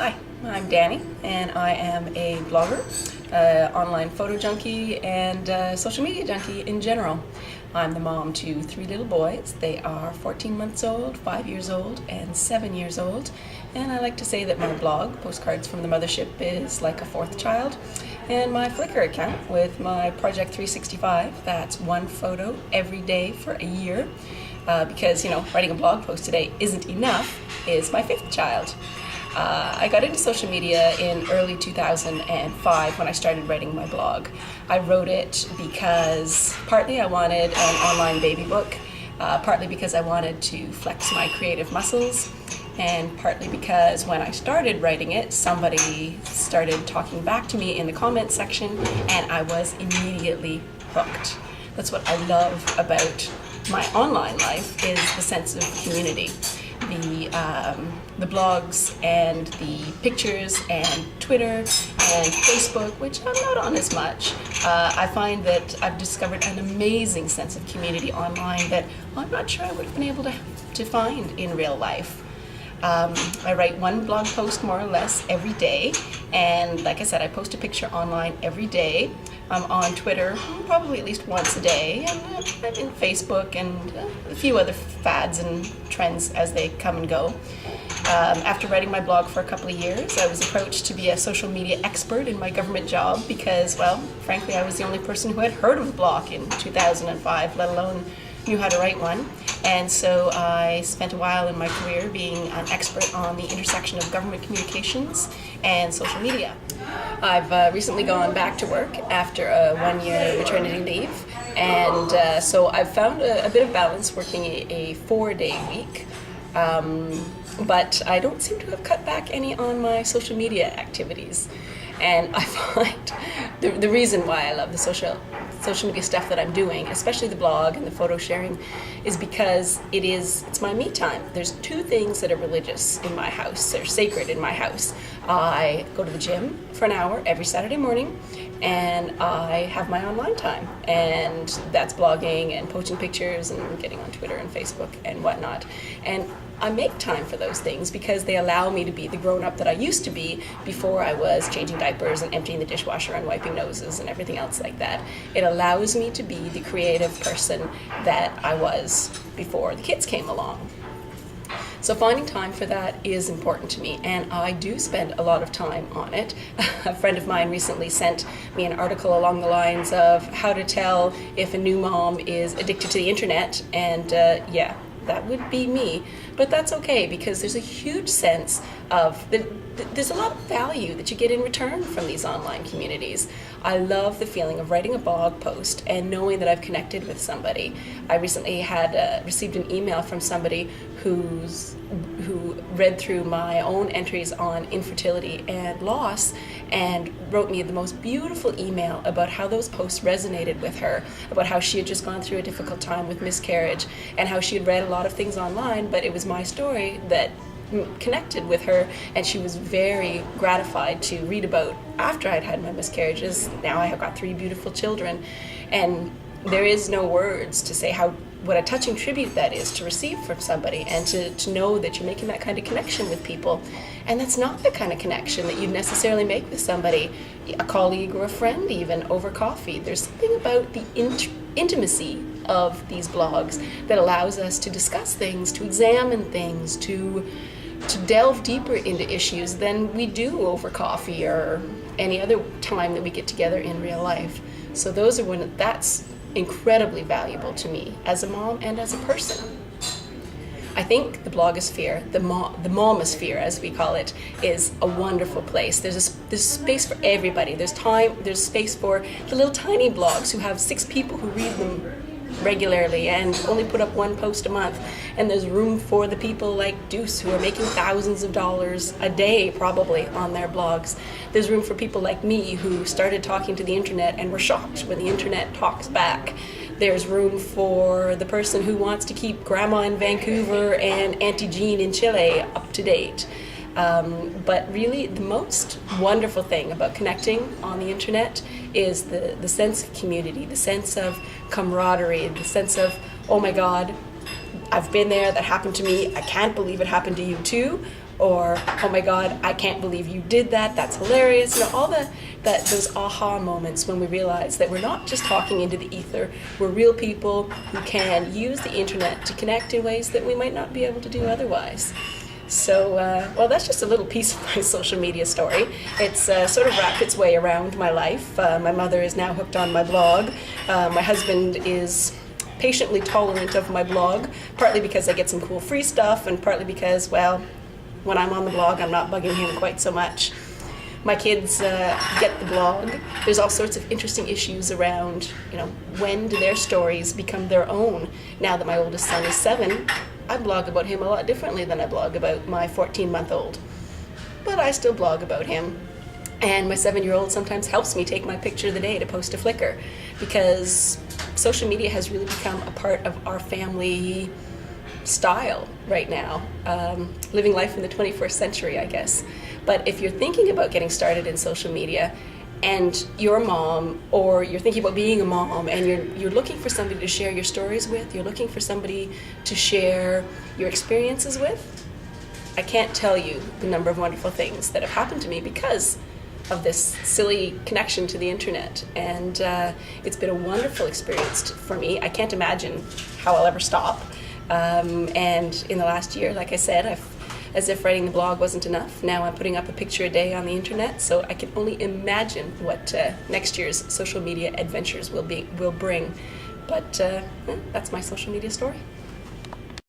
Hi, I'm Dani, and I am a blogger, online photo junkie, and social media junkie in general. I'm the mom to 3 little boys. They are 14 months old, 5 years old, and 7 years old. And I like to say that my blog, Postcards from the Mothership, is like a fourth child. And my Flickr account with my Project 365, that's one photo every day for a year. Because, writing a blog post today isn't enough, is my fifth child. I got into social media in early 2005 when I started writing my blog. I wrote it because partly I wanted an online baby book, partly because I wanted to flex my creative muscles, and partly because when I started writing it, somebody started talking back to me in the comment section, and I was immediately hooked. That's what I love about my online life, is the sense of community. The blogs and the pictures and Twitter and Facebook, which I'm not on as much. I find that I've discovered an amazing sense of community online that I'm not sure I would have been able to find in real life. I write one blog post more or less every day, and like I said, I post a picture online every day. I'm on Twitter probably at least once a day, and I'm in Facebook and a few other fads and trends as they come and go. After writing my blog for a couple of years, I was approached to be a social media expert in my government job because, well, frankly, I was the only person who had heard of a blog in 2005, let alone knew how to write one. And so I spent a while in my career being an expert on the intersection of government communications and social media. I've recently gone back to work after a 1-year maternity leave, and so I've found a bit of balance working a 4-day week, but I don't seem to have cut back any on my social media activities. And I find the reason why I love the social media stuff that I'm doing, especially the blog and the photo sharing, is because it's my me time. There's 2 things that are religious in my house. They're sacred in my house. I go to the gym for an hour every Saturday morning, and I have my online time. And that's blogging and posting pictures and getting on Twitter and Facebook and whatnot. And I make time for those things because they allow me to be the grown-up that I used to be before I was changing diapers and emptying the dishwasher and wiping noses and everything else like that. It allows me to be the creative person that I was before the kids came along. So finding time for that is important to me, and I do spend a lot of time on it. A friend of mine recently sent me an article along the lines of how to tell if a new mom is addicted to the internet, and yeah, that would be me. But that's okay, because there's a huge sense of there's a lot of value that you get in return from these online communities. I love the feeling of writing a blog post and knowing that I've connected with somebody. I recently had received an email from somebody who read through my own entries on infertility and loss and wrote me the most beautiful email about how those posts resonated with her, about how she had just gone through a difficult time with miscarriage and how she had read a lot of things online, but it was my story that connected with her, and she was very gratified to read about after I'd had my miscarriages. Now I have got 3 beautiful children, and there is no words to say what a touching tribute that is to receive from somebody, and to know that you're making that kind of connection with people. And that's not the kind of connection that you'd necessarily make with somebody, a colleague or a friend even, over coffee. There's something about the intimacy of these blogs that allows us to discuss things, to examine things, to delve deeper into issues than we do over coffee or any other time that we get together in real life. So that's incredibly valuable to me as a mom and as a person. I think the blogosphere, the momosphere as we call it, is a wonderful place. There's space for everybody. There's space for the little tiny blogs who have 6 people who read them regularly and only put up 1 post a month. And there's room for the people like Deuce who are making thousands of dollars a day probably on their blogs. There's room for people like me who started talking to the internet and were shocked when the internet talks back. There's room for the person who wants to keep Grandma in Vancouver and Auntie Jean in Chile up to date. But really, the most wonderful thing about connecting on the internet is the sense of community, the sense of camaraderie, the sense of, oh my God, I've been there, that happened to me, I can't believe it happened to you too. or oh my God, I can't believe you did that, that's hilarious. You know, all those aha moments when we realize that we're not just talking into the ether, we're real people who can use the internet to connect in ways that we might not be able to do otherwise. So, well, that's just a little piece of my social media story. It's sort of wrapped its way around my life. My mother is now hooked on my blog. My husband is patiently tolerant of my blog, partly because I get some cool free stuff, and partly because, well, when I'm on the blog, I'm not bugging him quite so much. My kids get the blog. There's all sorts of interesting issues around, you know, when do their stories become their own? Now that my oldest son is 7, I blog about him a lot differently than I blog about my 14-month-old. But I still blog about him. And my 7-year-old sometimes helps me take my picture of the day to post to Flickr, because social media has really become a part of our family style right now, living life in the 21st century, I guess. But if you're thinking about getting started in social media and you're a mom, or you're thinking about being a mom and you're looking for somebody to share your stories with, you're looking for somebody to share your experiences with, I can't tell you the number of wonderful things that have happened to me because of this silly connection to the internet. And it's been a wonderful experience for me. I can't imagine how I'll ever stop. And in the last year, like I said, as if writing the blog wasn't enough, now I'm putting up a picture a day on the internet, so I can only imagine what next year's social media adventures will bring. But that's my social media story.